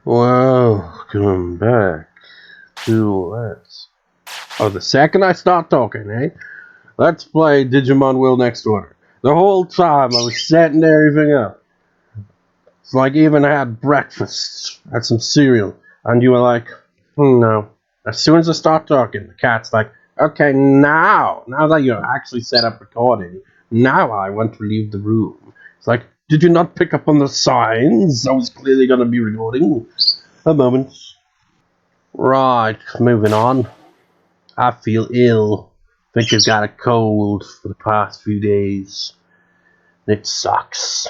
Welcome back to Let's... Oh, the second I start talking, eh? Let's play Digimon World Next Order. The whole time I was setting everything up. It's like even I had breakfast, had some cereal, and you were like, no. As soon as I start talking, the cat's like, okay, now that you're actually set up recording, now I want to leave the room. It's like, did you not pick up on the signs? I was clearly going to be recording. A moment. Right, moving on. I feel ill. I think I've got a cold for the past few days. It sucks.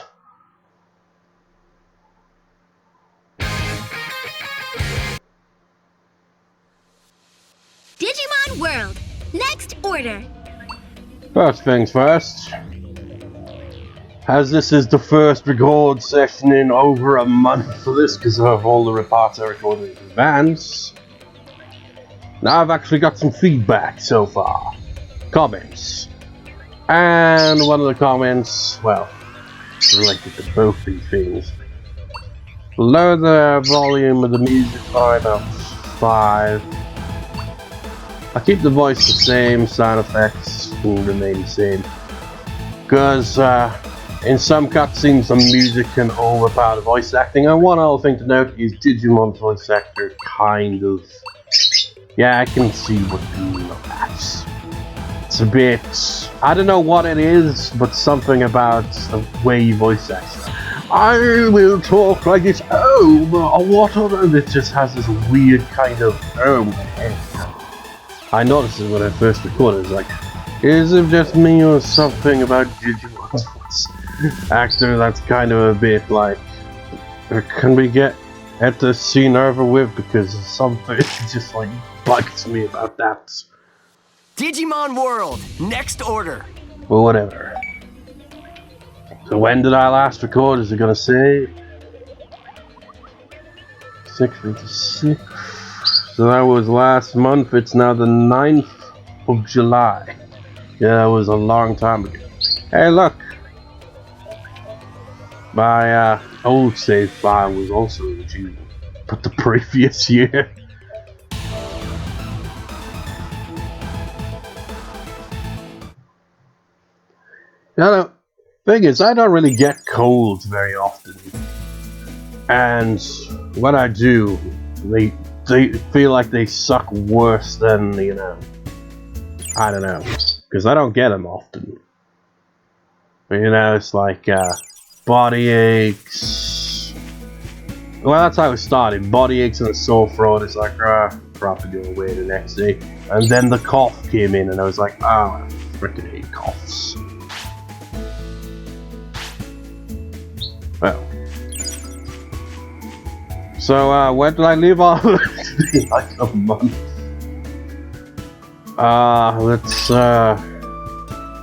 Digimon World, next order. First things first. As this is the first record session in over a month for this, because of all the reports I recorded in advance. Now I've actually got some feedback so far. Comments. And one of the comments, well, related to both these things. Lower the volume of the music by about 5. I keep the voice the same, sound effects will remain the same. Because in some cutscenes the music can overpower the voice acting. And one other thing to note is Digimon's voice actor kind of... Yeah, I can see what you mean about that. It's a bit... I don't know what it is, but something about the way he voice acts. I will talk like this, oh, but what on it just has this weird kind of, I noticed it when I first recorded, it's like, is it just me or something about Digimon's voice actor that's kind of a bit like, can we get the scene over with, because something just like bugs me about that. Digimon World, next order. Well, whatever. So when did I last record? Is it gonna say 6/26? So that was last month. It's now the 9th of July. Yeah, that was a long time ago. Hey, look! My old save file was also in June, but the previous year. Now, the thing is, I don't really get colds very often, and when I do, they feel like they suck worse than, you know, I don't know, because I don't get them often. You know, it's like body aches. Well, that's how it started. Body aches and a sore throat. It's like, probably go away the next day, and then the cough came in, and I was like, oh, I freaking hate coughs. Well, so where did I leave off? Like a month.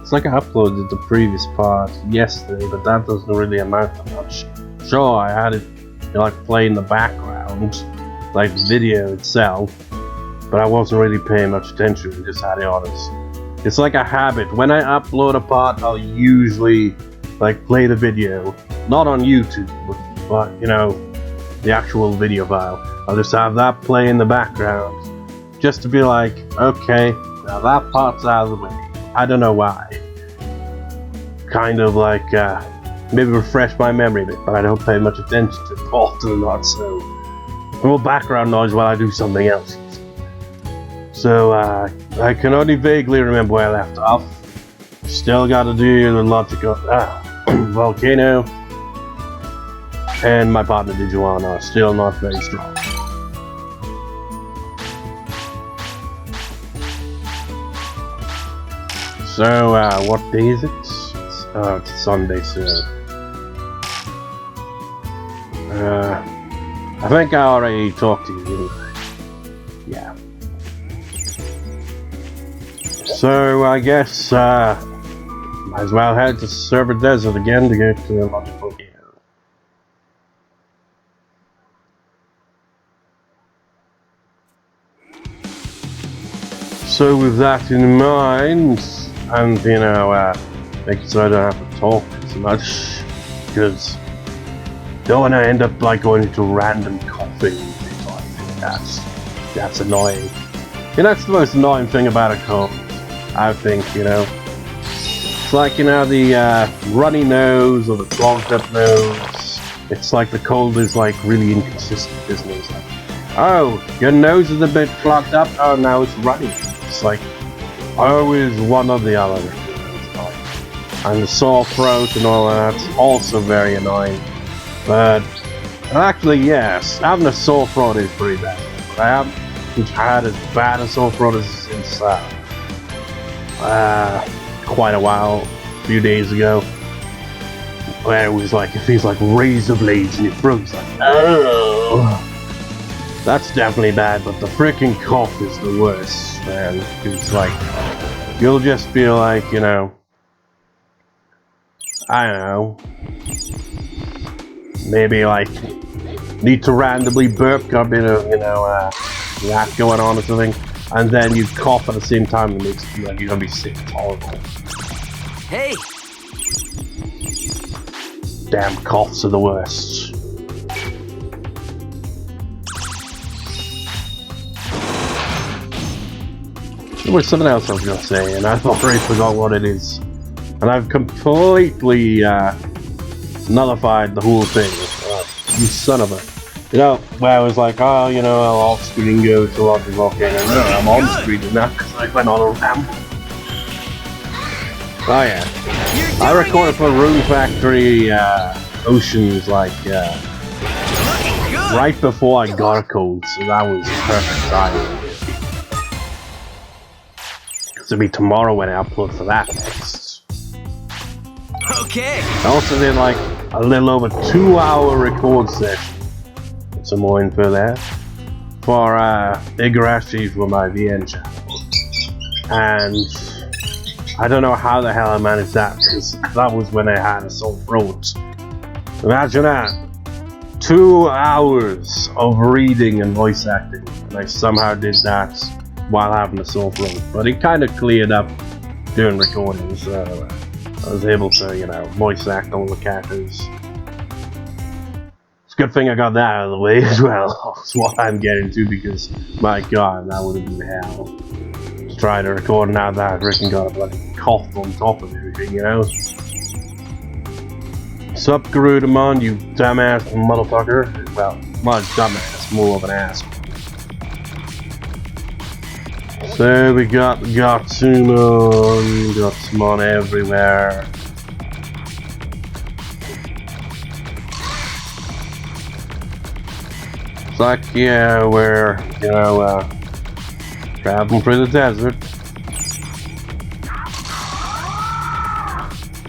It's like I uploaded the previous part yesterday, but that doesn't really amount to much. Sure, I had it, you know, like play in the background, like the video itself, but I wasn't really paying much attention. I just had it on as, it's like a habit. When I upload a part, I'll usually like play the video. Not on YouTube, but you know, the actual video file. I'll just have that play in the background, just to be like, okay, now that part's out of the way. I don't know why. Kind of like, maybe refresh my memory a bit, but I don't pay much attention to it often or not, so more background noise while I do something else. So, I can only vaguely remember where I left off. Still gotta do the logical, Volcano. And my partner Digimon are still not very strong. So, what day is it? It's Sunday, so... I think I already talked to you. Yeah. So, I guess, might as well head to Server Desert again to get to the logical game. So with that in mind, and you know, making sure I don't have to talk so much, because don't want to end up like going into random coughs coughing. That's annoying. You know, that's the most annoying thing about a cold, I think, you know. It's like, you know, the runny nose or the clogged up nose. It's like the cold is like really inconsistent, isn't it? It's like, oh, your nose is a bit clogged up, oh, now it's runny. It's like, always one or the other. And the sore throat and all that, also very annoying. But, actually, yes, having a sore throat is pretty bad. But I haven't had as bad a sore throat as since quite a while, a few days ago, where it was like, it feels like razor blades in your throat. It's like, oh, that's definitely bad. But the freaking cough is the worst, man. It's like, you'll just feel like, you know, I don't know, maybe like need to randomly burp, got a bit of, you know, that going on or something, and then you cough at the same time and it makes you feel like you're gonna be sick. It's horrible. Hey! Damn coughs are the worst. There was something else I was gonna say, and I've already forgot what it is. And I've completely nullified the whole thing. You son of a... You know, where I was like, oh, you know, I'll off-screen go to Roger Volcano. No, I'm on-screen now because I went on a ramble. Oh yeah. I recorded for Rune Factory Oceans like right before I got a cold, so that was perfect timing. Because it'll be tomorrow when I upload for that next. Okay. I also did like a little over 2-hour record session. Some more info there for Igarashi for my VN channel, and I don't know how the hell I managed that because that was when I had a sore throat. Imagine that, 2 hours of reading and voice acting, and I somehow did that while having a sore throat. But it kind of cleared up during recording, so I was able to, you know, voice act all the characters. Good thing I got that out of the way as well. That's what I'm getting to, because my god, that would have been hell to try to record now that I've freaking got a bloody cough on top of everything, you know. Sup, Birdramon, you dumbass motherfucker. Well, not dumbass, more of an ass. So we got Gotsumon everywhere. It's like, yeah, we're, you know, traveling through the desert.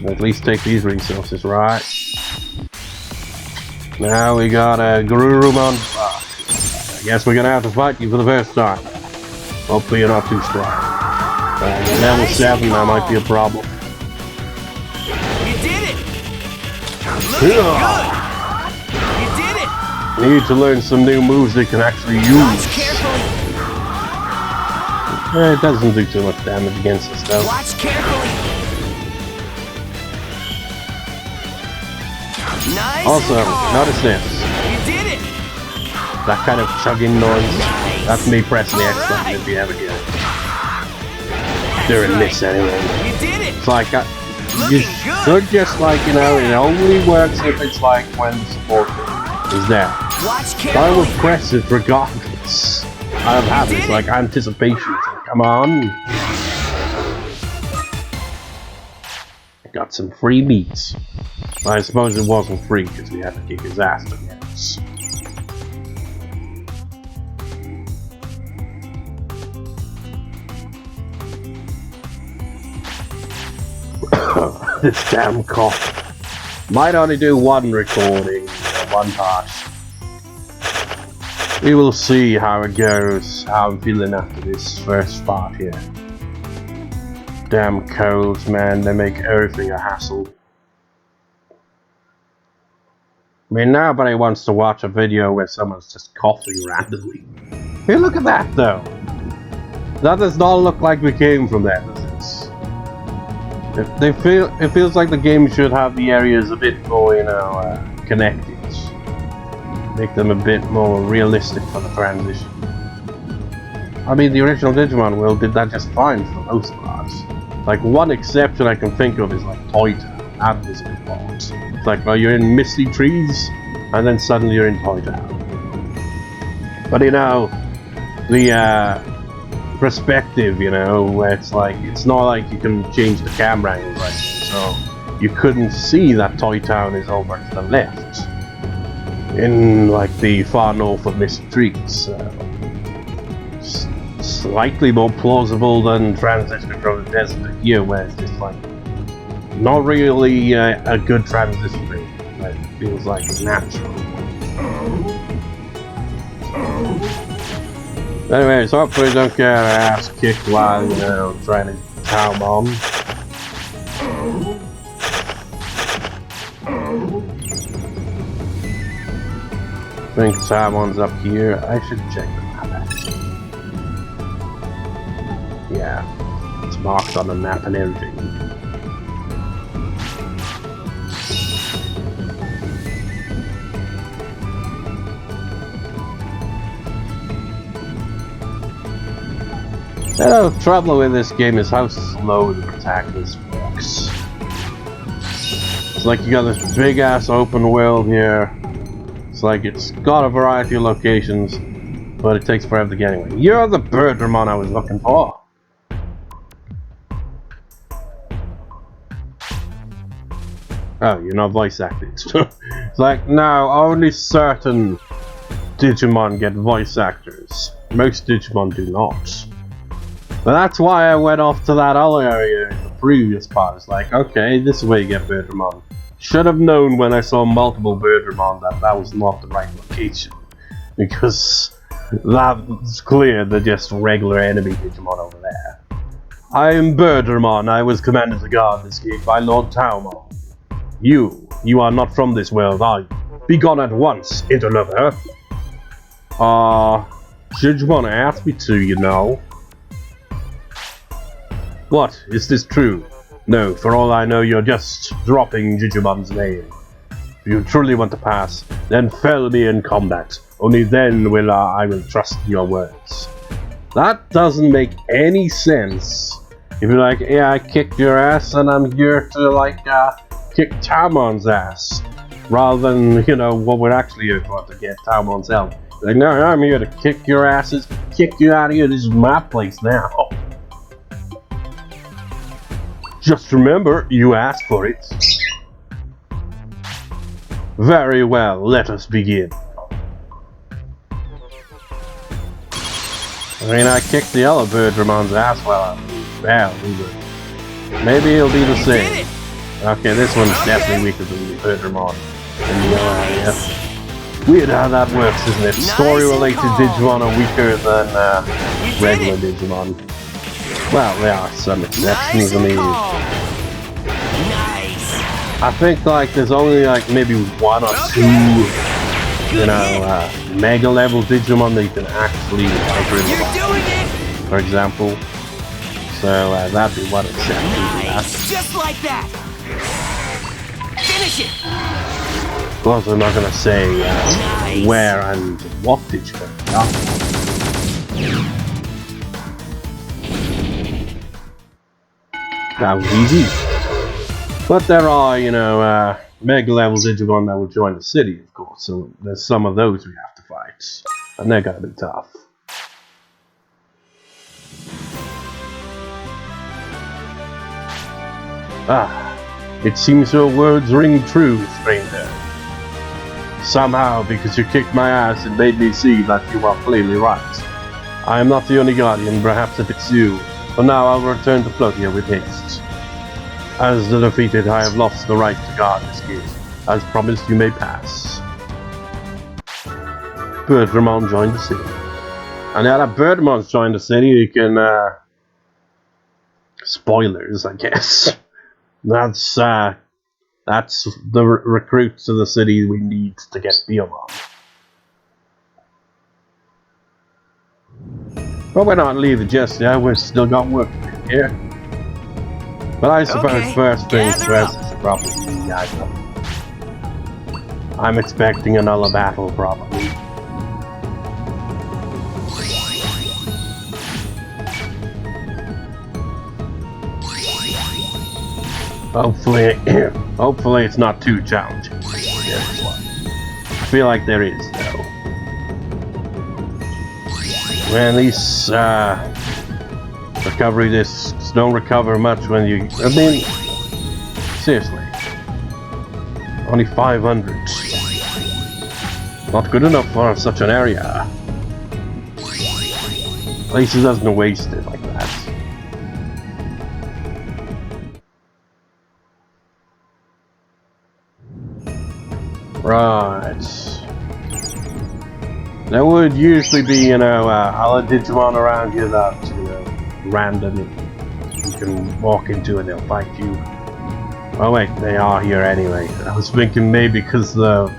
At least take these resources, right? Now we got a Garurumon. I guess we're gonna have to fight you for the first time. Hopefully you're not too strong. Level 7, that might be a problem. You did it! Looking good! You did it! Need to learn some new moves they can actually use. Watch carefully! It doesn't do too much damage against us though. Watch carefully! Nice. Also, notice this. You did it! That kind of chugging noise. Nice. That's me pressing the X button if you ever get it. During this anyway. You did it! It's like, you should just like, you know, it only works if it's like when the support is there. Watch But I carefully! will press it regardless. I have this like anticipation. So come on. Got some free meats. I suppose it wasn't free because we had to kick his ass to get it. This damn cough. Might only do one recording, one part. We will see how it goes, how I'm feeling after this first part here. Damn colds, man, they make everything a hassle. I mean, nobody wants to watch a video where someone's just coughing randomly. Hey, look at that, though. That does not look like we came from there, does it? It feels like the game should have the areas a bit more, you know, connected. make them a bit more realistic for the transition. I mean, the original Digimon world did that just fine for the most part. Like, one exception I can think of is like Toy Town. That was a good part. It's like, well, you're in Misty Trees, and then suddenly you're in Toy Town. But you know, the perspective, you know, where it's like, it's not like you can change the camera angle right, so you couldn't see that Toy Town is over to the left in like the far north of Misty Trees. Slightly more plausible than transitioning from the desert to here, where it's just like not really a good transition. It feels like natural. Anyway, so hopefully don't get our ass kicked while, you know, trying to Taomon. I think Taomon's up here. I should check the map actually. Yeah, it's marked on the map and everything. The trouble with this game is how slow the protagonist walks. It's like you got this big ass open world here. It's like it's got a variety of locations, but it takes forever to get anywhere. You're the Birdramon I was looking for. Oh, you're not voice acting. It's like, no, only certain Digimon get voice actors. Most Digimon do not. But that's why I went off to that other area in the previous part. It's like, okay, this is where you get Birdramon. Should have known when I saw multiple Birdramon that that was not the right location. Because that was clear they're just regular enemy Digimon over there. I am Birdramon. I was commanded to guard this gate by Lord Taomon. You are not from this world, are you? Be gone at once, interloper. Digimon asked me to, you know. What? Is this true? No, for all I know, you're just dropping Digimon's name. If you truly want to pass, then fell me in combat. Only then will I will trust your words. That doesn't make any sense. If you're like, yeah, I kicked your ass and I'm here to, like, kick Taomon's ass. Rather than, you know, what we're actually here for, to get Taomon's help. Like, no, I'm here to kick your asses, kick you out of here, this is my place now. Just remember, you asked for it. Very well, let us begin. I mean, I kicked the other Birdramon's ass while I was bad, maybe it'll be the same. Okay, this one's definitely weaker than the Birdramon in the other area. Weird how that works, isn't it? Story-related Digimon are weaker than regular Digimon. Well, there are some exceptions. I mean, I think like there's only like maybe one or two, you know, mega level Digimon that you can actually enter in the box, for example. So that'd be one exception to that. Just like that. Finish it. Of course, I'm not gonna say where and what Digimon are. That was easy. But there are, you know, mega level Digimon that will join the city, of course. So there's some of those we have to fight. And they're gonna be tough. It seems your words ring true, stranger. Somehow, because you kicked my ass, it made me see that you are clearly right. I am not the only guardian, perhaps if it's you. For now, I'll return to Floatia with haste. As the defeated, I have lost the right to guard this gate. As promised, you may pass. Birdramon joined the city. And now that Birdramon's joined the city, you can, spoilers, I guess. That's the recruits to the city we need to get Biomon. But we're not leaving just yet, we've still got work to do here. But I suppose first things first is probably the item. I'm expecting another battle, probably. Hopefully it's not too challenging. I feel like there is, though. Man, these recovery discs don't recover much when you... I mean, seriously. Only 500. Not good enough for such an area. At least it doesn't waste it like that. Right. There would usually be, you know, other Digimon around here that, you know, random you can walk into and they'll fight you. Oh wait, they are here anyway. I was thinking maybe because the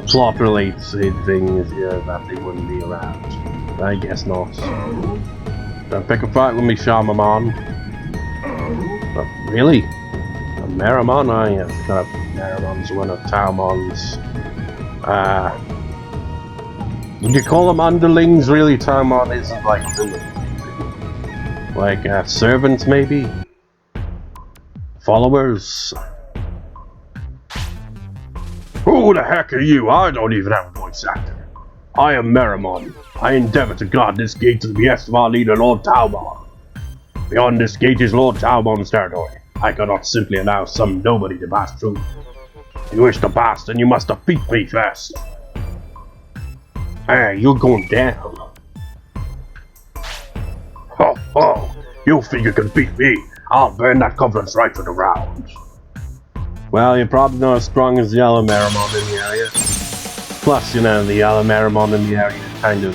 plot related things here that they wouldn't be around. I guess not. Don't pick a fight with me, Shaman. But really? A Meramon? Oh yeah, I forgot Meramon's one of Taomon's. Would you call them underlings? Really, Taomon isn't like servants, maybe? Followers? Who the heck are you? I don't even have a voice actor. I am Meramon. I endeavor to guard this gate to the behest of our leader, Lord Taomon. Beyond this gate is Lord Taomon's territory. I cannot simply allow some nobody to pass through. If you wish to pass, then you must defeat me first. Hey, you're going down. Ho ho! You think you can beat me? I'll burn that conference right to the ground. Well, you're probably not as strong as the other Meramon in the area. Plus, you know, the other Meramon in the area kind of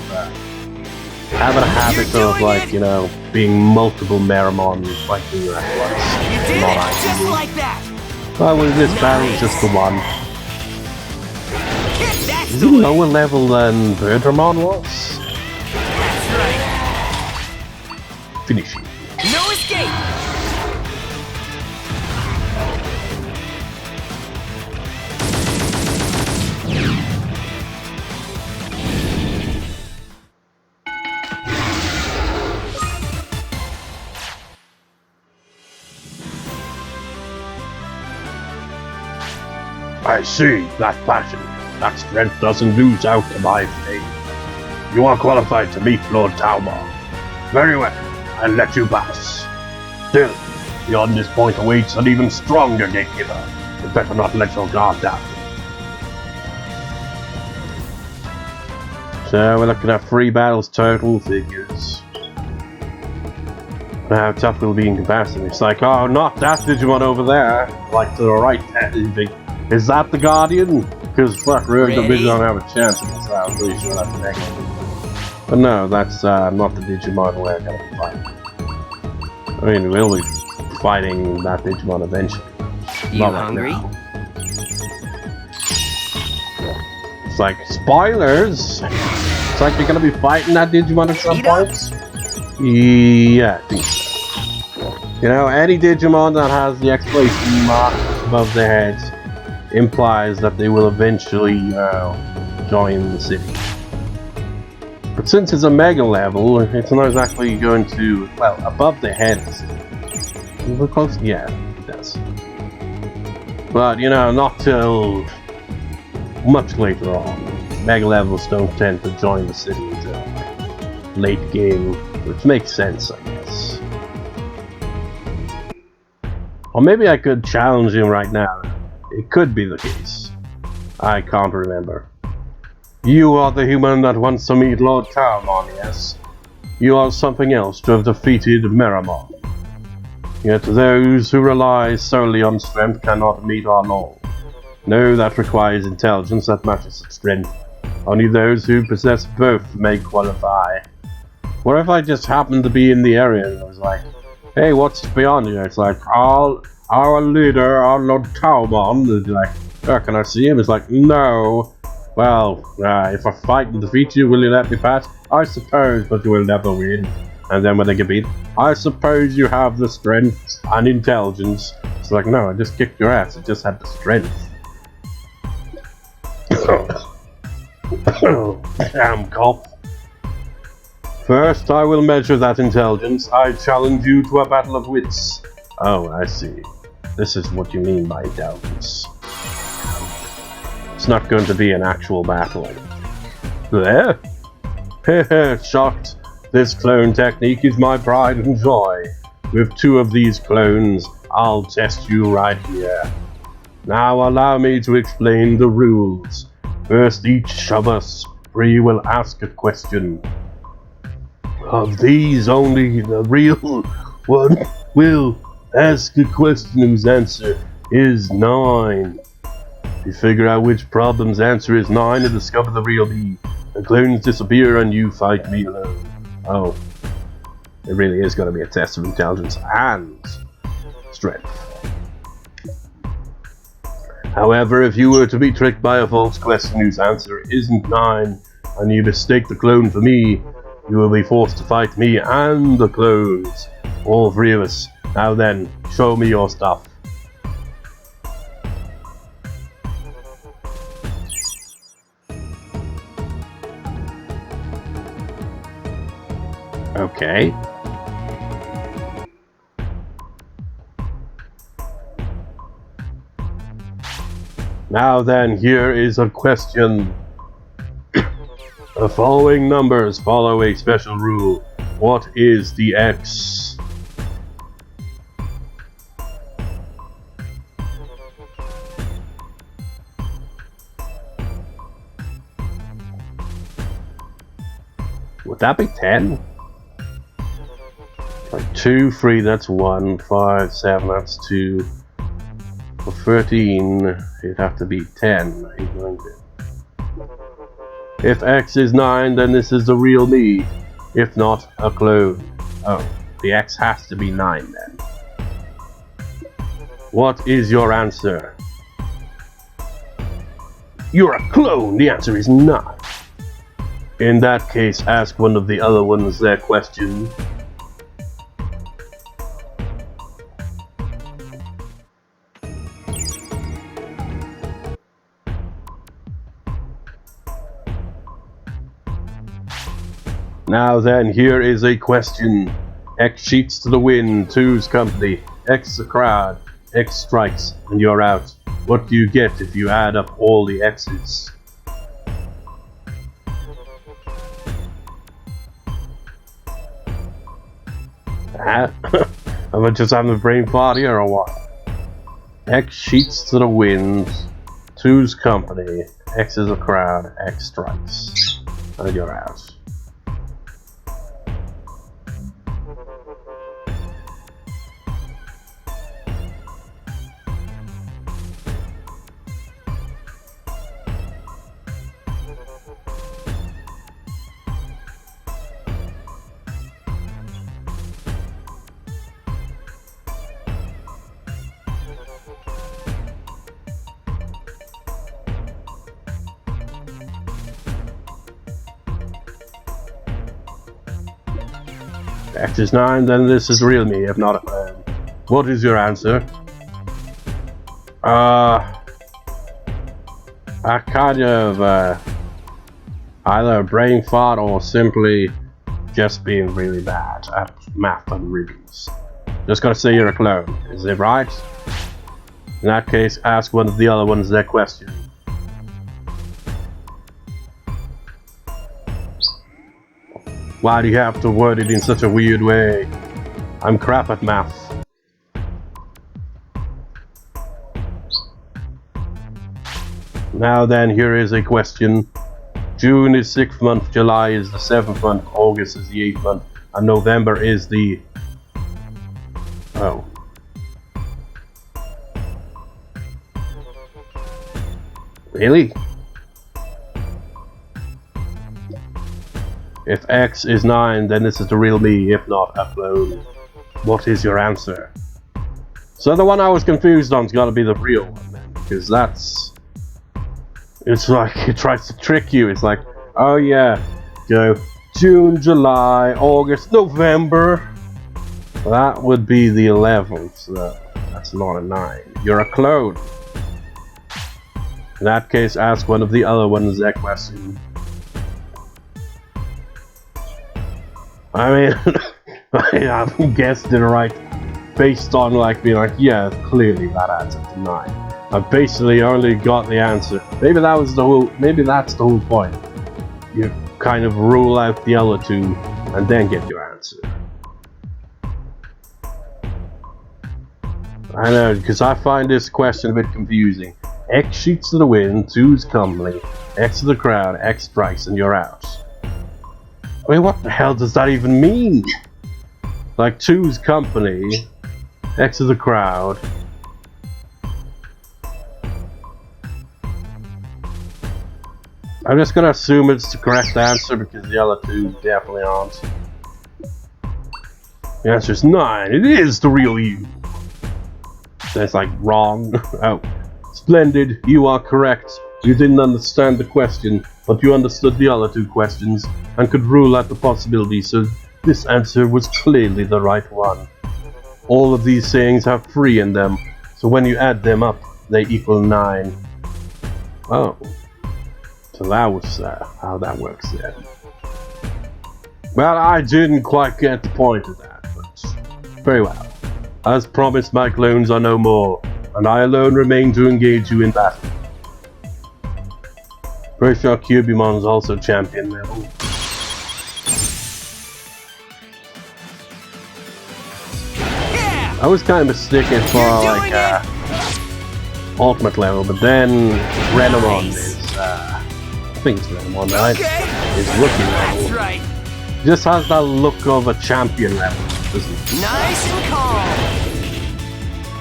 have a habit of, like, you know, being multiple Meramon fighting you at once. You did it! Just like that! Well, with this battle, it's just the one. Is he lower level than Birdramon was? That's right. Finish him. No escape! I see, that passion, that strength doesn't lose out to my flame. You are qualified to meet Lord Taomon. Very well, I'll let you pass. Still, beyond this point awaits an even stronger gatekeeper. You better not let your guard down. So we're looking at 3 battles total figures. How tough will be in comparison. It's like, oh, not that Digimon over there. Like to the right there. Is that the Guardian? Because fuck, really, the Digimon don't have a chance against that. I'm pretty sure that's the next one. But no, that's not the Digimon we're gonna be fighting. I mean, we'll be fighting that Digimon eventually. You not hungry? Right now. It's like, spoilers! It's like you're gonna be fighting that Digimon at some point? Yeah, I think so. You know, any Digimon that has the exclamation mark above their heads implies that they will eventually join the city. But since it's a mega level, it's not exactly going to, well, above their heads. We're close? Yeah, it does. But, you know, not till much later on. Mega levels don't tend to join the city until late game, which makes sense, I guess. Or maybe I could challenge him right now. It could be the case. I can't remember. You are the human that wants to meet Lord Taomon, yes? You are something else to have defeated Meramon. Yet those who rely solely on strength cannot meet our Lord. No, that requires intelligence that matches strength. Only those who possess both may qualify. What if I just happened to be in the area and I was like, hey, what's beyond here? It's like, our leader, our Lord Taomon, is like, oh, can I see him? It's like, no. Well, if I fight and defeat you, will you let me pass? I suppose, but you will never win. And then when they get beat, I suppose you have the strength and intelligence. It's like, no, I just kicked your ass. I just had the strength. Damn cop. First, I will measure that intelligence. I challenge you to a battle of wits. Oh, I see. This is what you mean by intelligence. It's not going to be an actual battle. There? Heh, shocked. This clone technique is my pride and joy. With 2 of these clones, I'll test you right here. Now allow me to explain the rules. First, each of us 3 will ask a question. Of these, only the real one will ask a question whose answer is 9. If you figure out which problem's answer is 9 and discover the real me, the clones disappear and you fight me alone. Oh, it really is going to be a test of intelligence and strength. However, if you were to be tricked by a false question whose answer isn't 9, and you mistake the clone for me, you will be forced to fight me and the clones. All 3 of us. Now then, show me your stuff. Okay. Now then, here is a question. The following numbers follow a special rule. What is the X? Would that be 10? Like 2, 3, that's 1, 5, 7, that's 2. For 13, it'd have to be 10. If X is 9, then this is the real me. If not, a clone. Oh, the X has to be 9 then. What is your answer? You're a clone! The answer is 9. In that case, ask one of the other ones their question. Now then, here is a question. X cheats to the win, 2's company, X the crowd, X strikes, and you're out. What do you get if you add up all the X's? Am I just having a brain party or what? X cheats to the wind, 2's company, X is a crowd, X strikes, and you're out. X is 9, then this is real me, if not a clone. What is your answer? I kind of, either a brain fart or simply just being really bad at math and riddles. Just gotta say you're a clone, is it right? In that case, ask one of the other ones their question. Why do you have to word it in such a weird way? I'm crap at math. Now then, here is a question. June is 6th month, July is the 7th month, August is the 8th month, and November is the... Oh. Really? If X is 9, then this is the real me, if not a clone. What is your answer? So the one I was confused on has got to be the real one then, because that's... It's like, it tries to trick you, it's like, oh yeah, you know, June, July, August, November. That would be the 11th, so that's not a 9. You're a clone. In that case, ask one of the other ones that question. I mean, I haven't guessed it right based on like being like, yeah, clearly that adds up to 9. I basically only got the answer. Maybe that's the whole point. You kind of rule out the other two and then get your answer. I know, because I find this question a bit confusing. X shoots to the wind, 2's company, X to the crowd, X strikes, and you're out. I mean, what the hell does that even mean? Like 2's company, X to the crowd. I'm just gonna assume it's the correct answer because the other two definitely aren't. The answer is 9. It is the real you. That's like wrong. Oh, splendid. You are correct. You didn't understand the question, but you understood the other two questions and could rule out the possibility, so this answer was clearly the right one. All of these sayings have 3 in them, so when you add them up, they equal 9. Oh. So that was how that works there. Well, I didn't quite get the point of that, but very well. As promised, my clones are no more, and I alone remain to engage you in battle. Pretty sure Kyubimon is also champion level. I was kind of mistaken for like ultimate level, but then Meramon is I think it's Meramon, right? Is rookie level. That's right. Just has that look of a champion level, doesn't it? Nice and calm.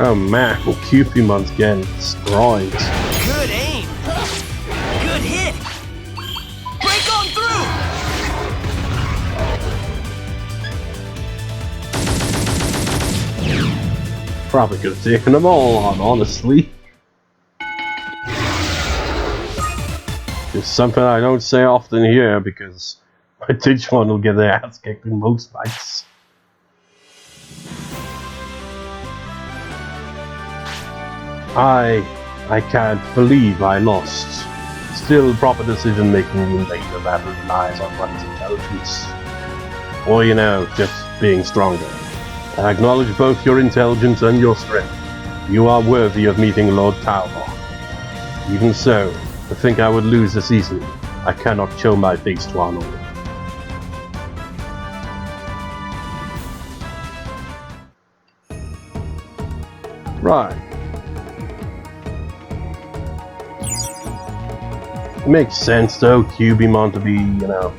Oh man, Kyubimon's getting destroyed. Good aim. Good hit. Break on through. Probably could have taken them all on, honestly. It's something I don't say often here because my Digimon will get their ass kicked in most fights. I can't believe I lost. Still, proper decision making in later that relies on one's intelligence. Or, you know, just being stronger. I acknowledge both your intelligence and your strength. You are worthy of meeting Lord Taomon. Even so, to think I would lose this easily, I cannot show my face to our Lord. Right. It makes sense though, Kyubimon to be, you know,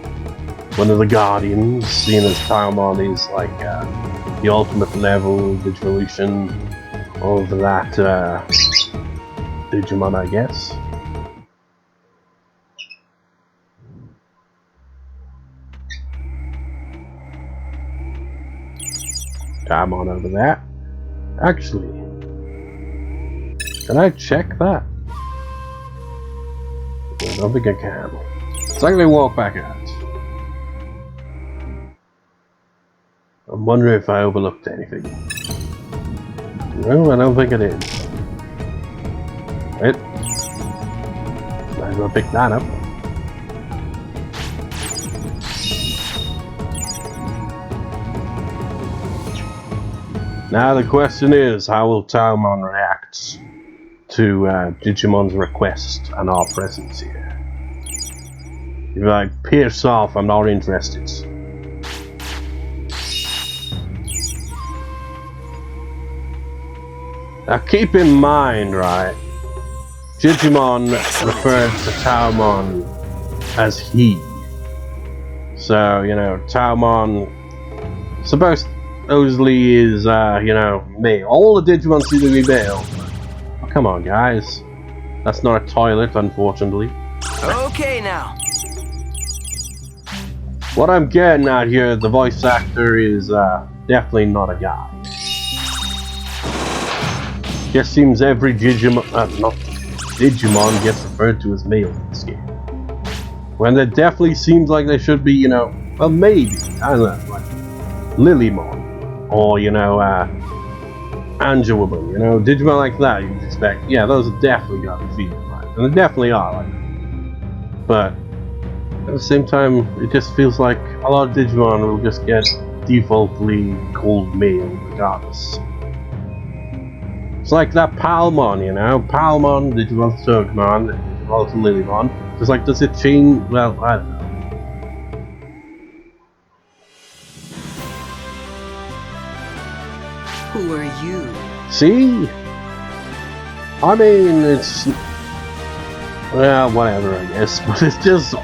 one of the guardians, seeing as Taomon is like the ultimate level Digivolution of that Digimon, I guess. Taomon over there. Actually, can I check that? I don't think I can. Let's actually walk back out. I'm wondering if I overlooked anything. No, I don't think I did. Right. Might as well pick that up. Now the question is, how will Taomon react to Digimon's request and our presence here? You're like, pierce off, I'm not interested. Now keep in mind, right, Digimon refers to Taomon as he. So, you know, Taomon supposedly is, you know, male. All the Digimon seem to be male. Oh, come on, guys. That's not a toilet, unfortunately. Okay now. What I'm getting at here, the voice actor is definitely not a guy. Just seems every Digimon gets referred to as male in this game. When there definitely seems like they should be, you know, well maybe, I don't know, like Lilymon, or you know, Angelwoman, you know, Digimon like that you'd expect, yeah, those are definitely got to be female, right? And they definitely are, like, but At the same time, it just feels like a lot of Digimon will just get defaultly called male regardless. It's like that Palmon, you know? Palmon, Digimon Surgmon, Digimon Lilymon. Just like, does it change? Well, I don't know. Who are you? See? I mean, it's... well, whatever, I guess. But it just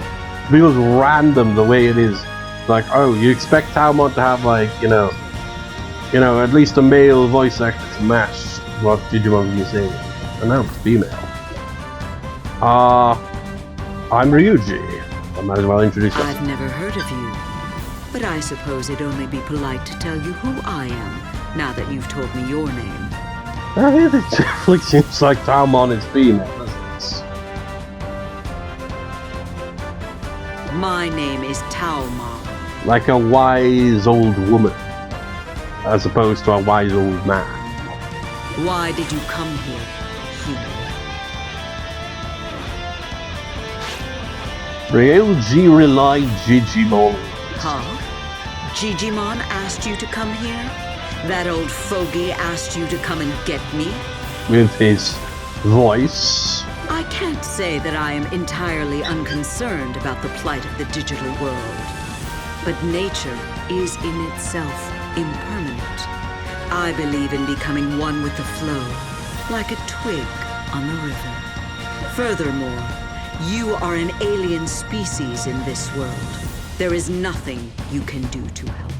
feels random the way it is. Like, oh, you expect Taomon to have, like, you know, at least a male voice actor to match what Digimon's been saying. And now it's female. I'm Ryuji. I might as well introduce myself. I've never heard of you. But I suppose it'd only be polite to tell you who I am, now that you've told me your name. It definitely seems like Taomon is female, doesn't it? My name is Taomon. Like a wise old woman, as opposed to a wise old man. Why did you come here, human? Ryuji relied Digimon. Huh? Digimon asked you to come here? That old fogey asked you to come and get me? With his voice. I can't say that I am entirely unconcerned about the plight of the digital world. But nature is in itself impermanent. I believe in becoming one with the flow, like a twig on the river. Furthermore, you are an alien species in this world. There is nothing you can do to help.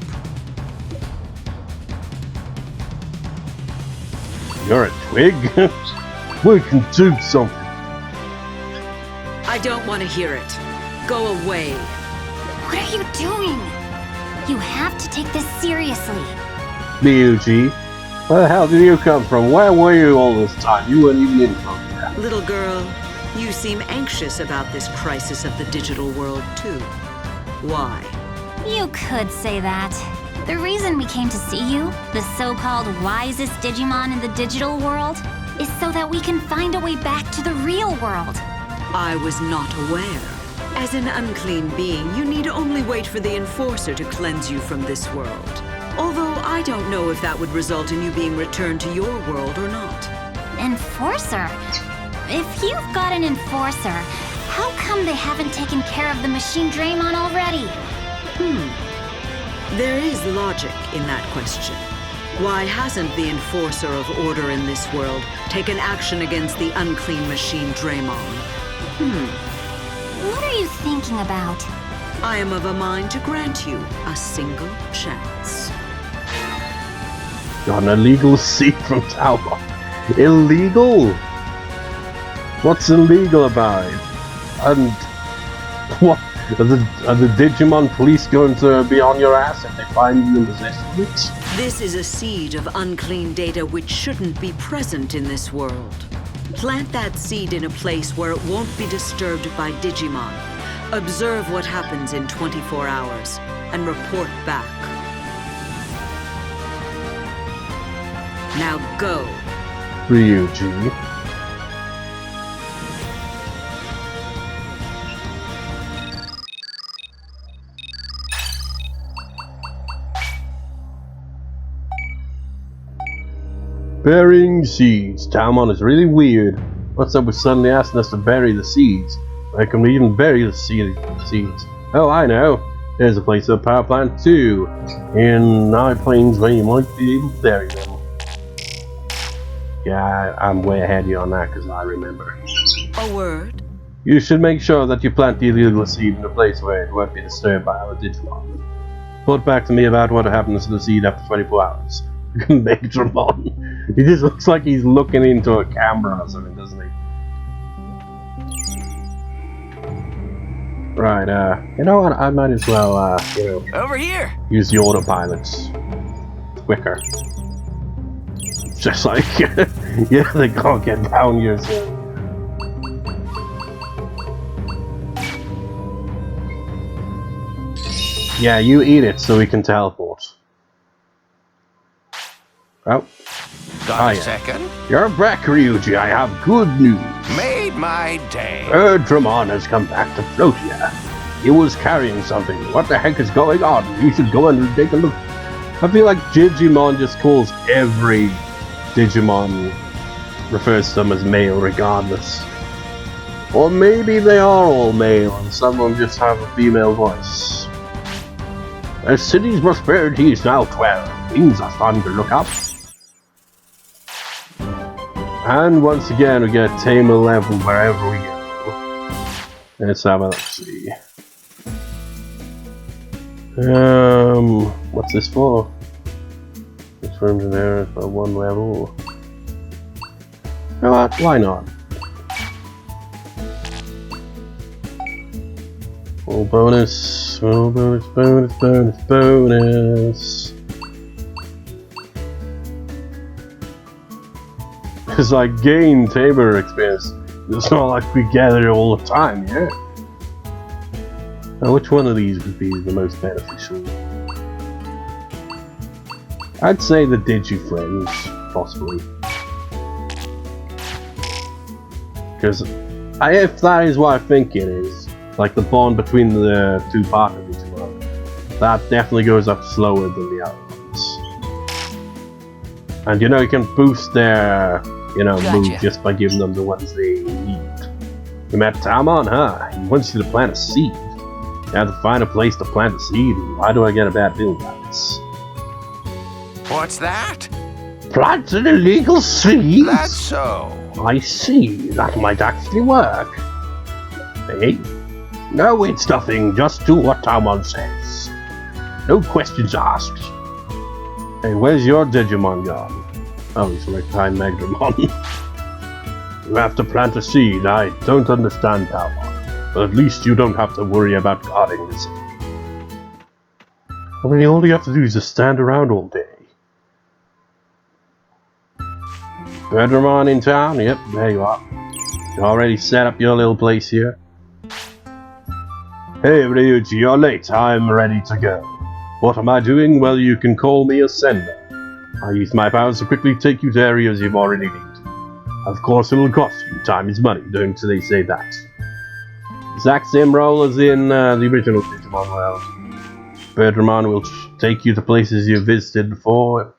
You're a twig? We can do something. I don't want to hear it. Go away. What are you doing? You have to take this seriously. Ryuji, where the hell did you come from? Where were you all this time? You weren't even in front of that. Little girl, you seem anxious about this crisis of the digital world, too. Why? You could say that. The reason we came to see you, the so-called wisest Digimon in the digital world, is so that we can find a way back to the real world. I was not aware. As an unclean being, you need only wait for the Enforcer to cleanse you from this world. Although I don't know if that would result in you being returned to your world or not. Enforcer? If you've got an Enforcer, how come they haven't taken care of the machine Draymon already? There is logic in that question. Why hasn't the Enforcer of Order in this world taken action against the unclean machine Draymon? What are you thinking about? I am of a mind to grant you a single chance. Got an illegal seed from Taomon. Illegal? What's illegal about it? And what? Are the Digimon police going to be on your ass if they find you in possession of it? This is a seed of unclean data which shouldn't be present in this world. Plant that seed in a place where it won't be disturbed by Digimon. Observe what happens in 24 hours and report back. Now go. Ryuji. Burying seeds. Taomon is really weird. What's up with suddenly asking us to bury the seeds? Where can we even bury the seeds? Oh, I know. There's a place at Power Plant 2 in Nigh Plains where you might be able to bury them. Yeah, I'm way ahead of you on that because I remember. A word? You should make sure that you plant the illegal seed in a place where it won't be disturbed by our Digimon. Report back to me about what happens to the seed after 24 hours. Meramon. He just looks like he's looking into a camera or something, doesn't he? Right, you know what? I might as well, Over here. use the autopilots quicker. Just like, yeah, they can't get down here. So. Yeah, you eat it so we can teleport. Oh. Got a yeah. second? You're back, Ryuji. I have good news. Made my day. Birdramon has come back to Floatia. He was carrying something. What the heck is going on? You should go and take a look. I feel like Digimon just calls every Digimon, refers to them as male regardless. Or maybe they are all male and some of them just have a female voice. The city's prosperity is now 12. Things are starting to look up. And once again we get Taomon level wherever we go. Let's have a see. What's this for? This room's in there for one level. Why not? Full bonus, bonus. Because I gain Tabor experience. It's not like we gather all the time, yeah? Now, which one of these would be the most beneficial? I'd say the Digi-Friends, possibly. Because if that is what I think it is, like the bond between the two partners, that definitely goes up slower than the other ones. And you know, you can boost their, move just by giving them the ones they need. You met Taomon, huh? He wants you to plant a seed. You have to find a place to plant a seed. Why do I get a bad feeling about this? What's that? Plant an illegal seed? That's so. I see. That might actually work. Hey? No, it's nothing. Just do what Taomon says. No questions asked. Hey, where's your Digimon gone? Oh, he's right behind Meramon. You have to plant a seed. I don't understand Taomon. But at least you don't have to worry about guarding this. I mean, all you have to do is just stand around all day. Birdramon in town? Yep, there you are. You already set up your little place here. Hey Ryuji, you're late. I'm ready to go. What am I doing? Well, you can call me a sender. I use my powers to quickly take you to areas you've already been. Of course it'll cost you. Time is money, don't they say that? Exact same role as in the original Digimon world. Birdramon will take you to places you've visited before.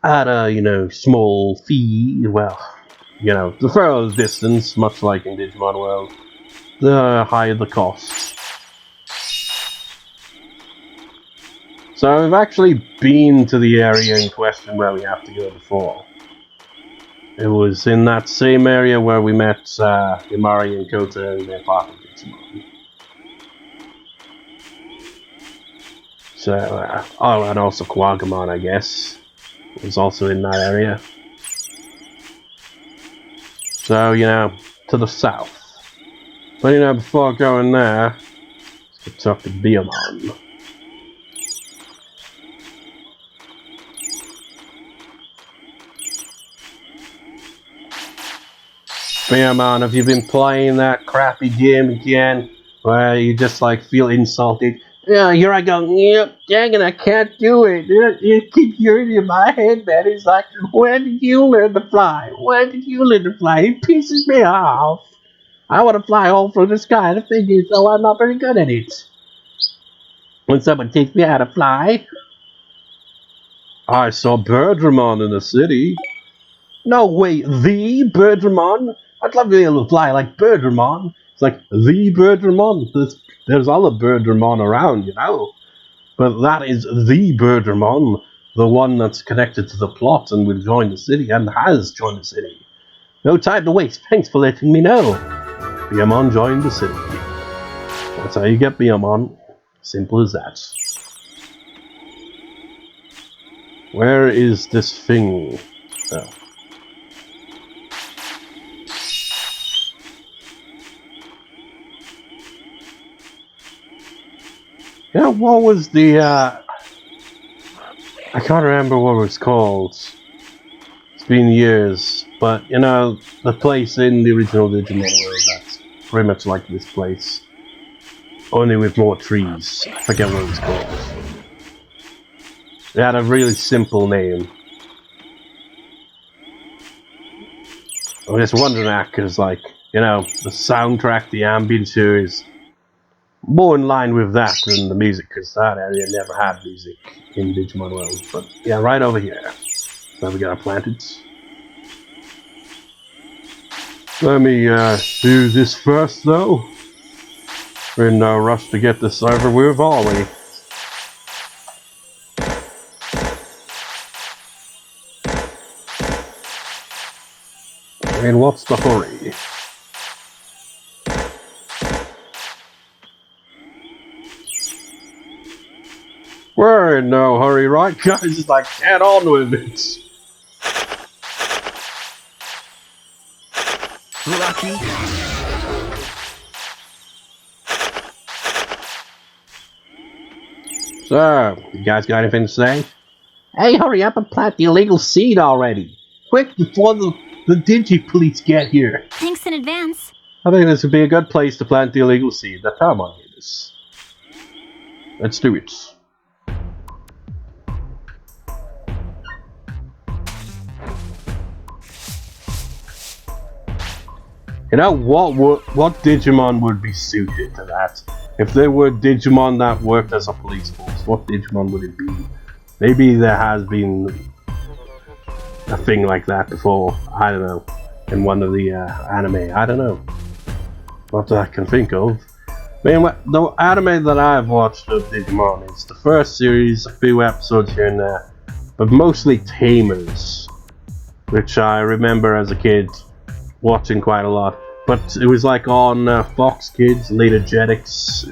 At a, small fee. Well, the further the distance, much like in Digimon world, the higher the cost. So we've actually been to the area in question where we have to go before. It was in that same area where we met Imari and Kota and their partner Digimon. So, and also Quagamon, I guess, was also in that area. So, to the south. But, before going there, let's talk to Biomon. Meramon, have you been playing that crappy game again? Where you just feel insulted? Yeah, here I go. Yep, dang it, I can't do it. It keeps hearing in my head, man. It's like, when did you learn to fly? When did you learn to fly? It pisses me off. I want to fly all through the sky. The thing is, though, I'm not very good at it. When someone teach me how to fly. I saw Birdramon in the city. No way, the Birdramon? I'd love to be able to fly like Birdramon. It's like the Birdramon. There's other Birdramon around, But that is the Birdramon, the one that's connected to the plot and will join the city and has joined the city. No time to waste. Thanks for letting me know. Biomon joined the city. That's how you get Biomon. Simple as that. Where is this thing? Oh. Yeah, what was the, I can't remember what it was called. It's been years, but, the place in the original Digimon world that's pretty much like this place. Only with more trees. I forget what it was called. It had a really simple name. I'm just wondering that, because, the soundtrack, the ambience here is more in line with that than the music, because that area never had music in Digimon World. But yeah, right over here. Where we gotta plant it. Let me do this first, though. We're in no rush to get this over with, are we? And what's the hurry? We're in no hurry, right, guys? Just like, get on with it. Lucky. So, you guys got anything to say? Hey, hurry up and plant the illegal seed already! Quick, before the Digi-Police get here! Thanks in advance. I think this would be a good place to plant the illegal seed that Taomon gave us. Let's do it. You know, what Digimon would be suited to that? If there were Digimon that worked as a police force, what Digimon would it be? Maybe there has been a thing like that before, I don't know, in one of the anime, I don't know. What I can think of. I mean, the anime that I've watched of Digimon is the first series, a few episodes here and there, but mostly Tamers, which I remember as a kid watching quite a lot. But it was like on Fox Kids, later Jetix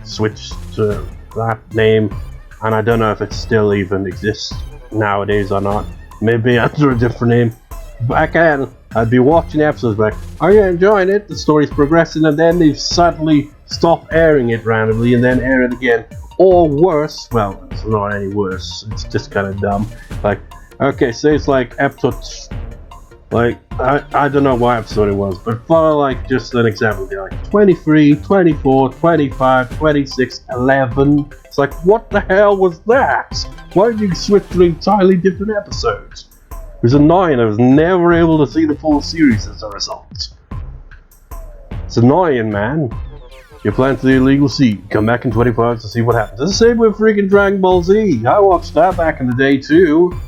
switched to that name, and I don't know if it still even exists nowadays or not. Maybe under a different name. Back then, I'd be watching episodes like, are you enjoying it? The story's progressing, and then they suddenly stop airing it randomly and then air it again. Or worse, well, it's not any worse, it's just kind of dumb. Like, okay, say it's like episode, like, I don't know what episode it was, but for like just an example, they're like 23, 24, 25, 26, 11. It's like, what the hell was that? Why did you switch to entirely different episodes? It was annoying. I was never able to see the full series as a result. It's annoying, man. You plant the illegal seed, come back in 24 hours to see what happens. It's the same with freaking Dragon Ball Z. I watched that back in the day too.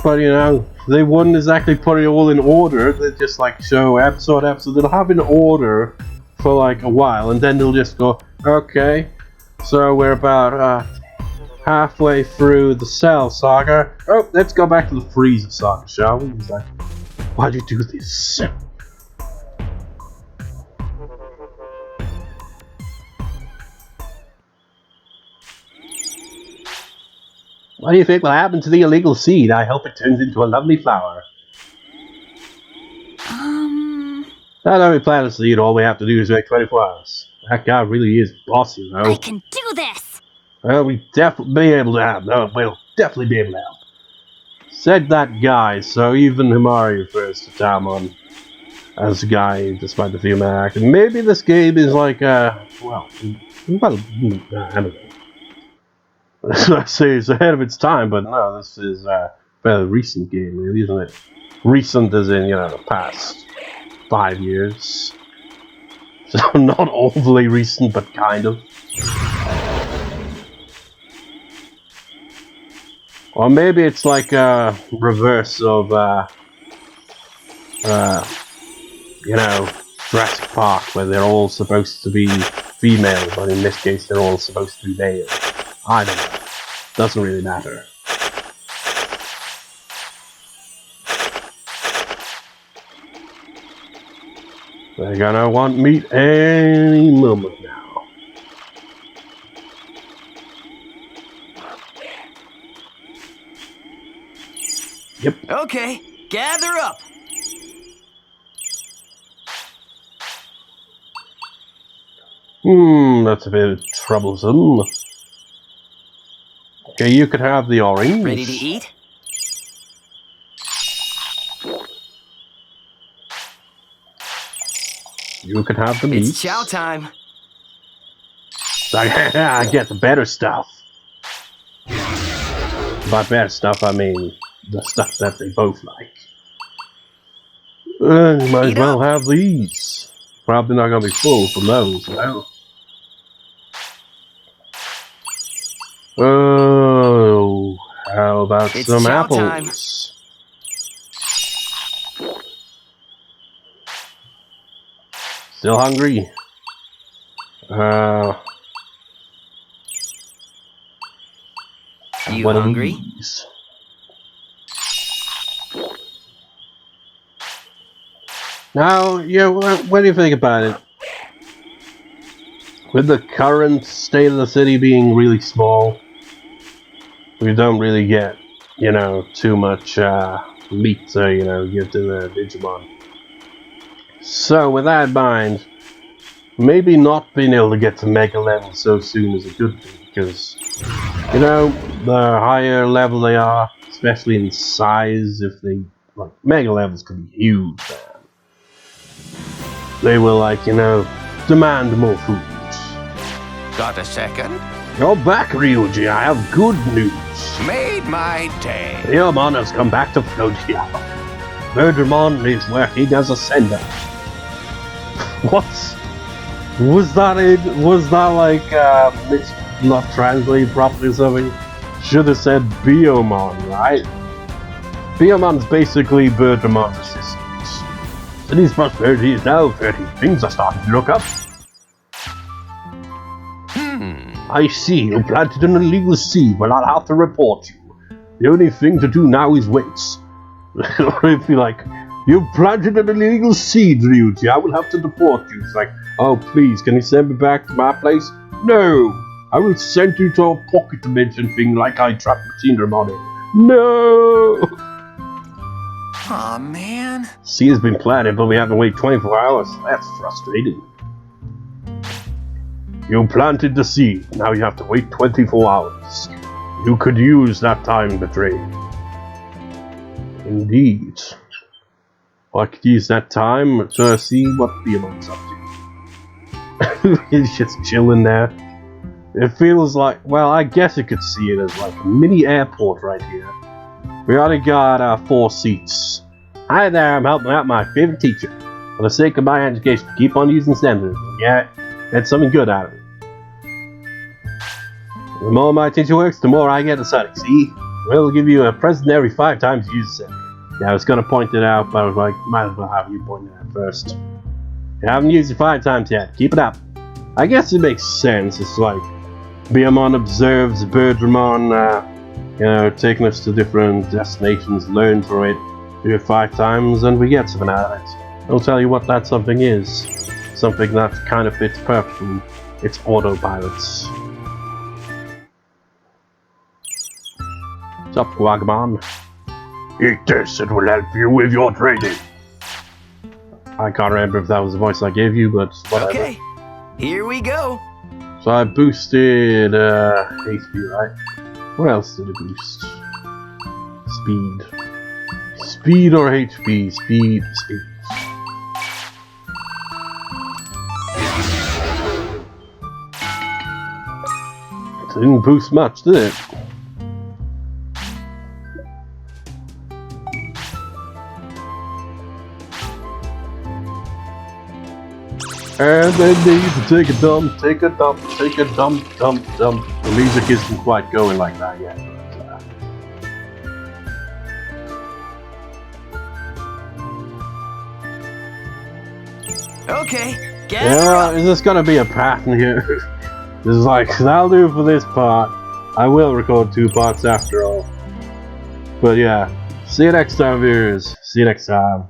But you know, they wouldn't exactly put it all in order. They just like show episode. They'll have an order for like a while, and then they'll just go, okay, so we're about halfway through the Cell saga. Oh, let's go back to the Frieza saga, shall we? He's like, why'd you do this? What do you think will happen to the illegal seed? I hope it turns into a lovely flower. Now that we plant a seed, all we have to do is wait 24 hours. That guy really is bossy, though. I can do this! Well, we'll definitely be able to help. No, we'll definitely be able to help. Said that guy, so even Himari refers to Taomon as a guy, despite the female actor. Maybe this game is like, well, I don't know. I say it's ahead of its time, but no, this is a fairly recent game, really, isn't it? Recent as in, you know, the past 5 years. So not overly recent, but kind of. Or maybe it's like a reverse of, you know, Jurassic Park, where they're all supposed to be female, but in this case they're all supposed to be male. I don't know. Doesn't really matter. They're gonna want meat any moment now. Yep. Okay, gather up. That's a bit troublesome. Okay, you could have the orange. Ready to eat? You could have the meat. It's chow time. I get the better stuff. By better stuff, I mean the stuff that they both like. You might as well have these. Probably not gonna be full from those, though. Oh, how about It's some chow apples? time. Still hungry? You One of hungry? these. Now, yeah, what do you think about it? With the current state of the city being really small, we don't really get, you know, too much meat to, you know, give to the Digimon. So, with that in mind, maybe not being able to get to Mega Level so soon is a good thing, because, you know, the higher level they are, especially in size, if they, like, Mega Levels can be huge, man. They will, like, you know, demand more food. Got a second? You're back, Ryuji. I have good news. Made my day. Meramon has come back to Floatia. Birdramon is working as a sender. What? Was that it? Was that like it's not translated properly or something? Should have said Biomon, right? Biomon's basically Birdramon's assistant. City's prosperity is now 30. Things are starting to look up. I see, you planted an illegal seed. Well, I'll have to report you. The only thing to do now is wait. If you're like, you planted an illegal seed, Ryuji, I will have to deport you. It's like, oh please, can you send me back to my place? No! I will send you to a pocket dimension thing like I trapped Birdramon in. No! Aw, man. Seed has been planted, but we have to wait 24 hours. That's frustrating. You planted the seed, now you have to wait 24 hours. You could use that time to trade. Indeed. I could use that time to see what Biomon's up to. He's just chilling there. It feels like, well, I guess you could see it as like a mini airport right here. We already got 4 seats. Hi there, I'm helping out my favorite teacher. For the sake of my education, keep on using standards. Yeah, get something good out of it. The more my teacher works, the more I get a study. See? We'll give you a present every 5 times you use it. Yeah, I was gonna point it out, but I was like, might as well have you point it out first. You haven't used it 5 times yet. Keep it up. I guess it makes sense. It's like Biomon observes Birdramon, you know, taking us to different destinations, learn from it, do it 5 times, and we get something out of it. I'll tell you what that something is. Something that kind of fits perfectly. It's autopilots. What's up, Quagmon? Eat this, it will help you with your trading. I can't remember if that was the voice I gave you, but whatever. Okay, here we go. So I boosted HP, right? What else did it boost? Speed. Speed or HP? Speed. It didn't boost much, did it? And then need to take a dump. The music isn't quite going like that yet. But, Okay, gather yeah, up. is this gonna be a pattern here? This is like, that'll do for this part. I will record 2 parts after all. But yeah, see you next time, viewers. See you next time.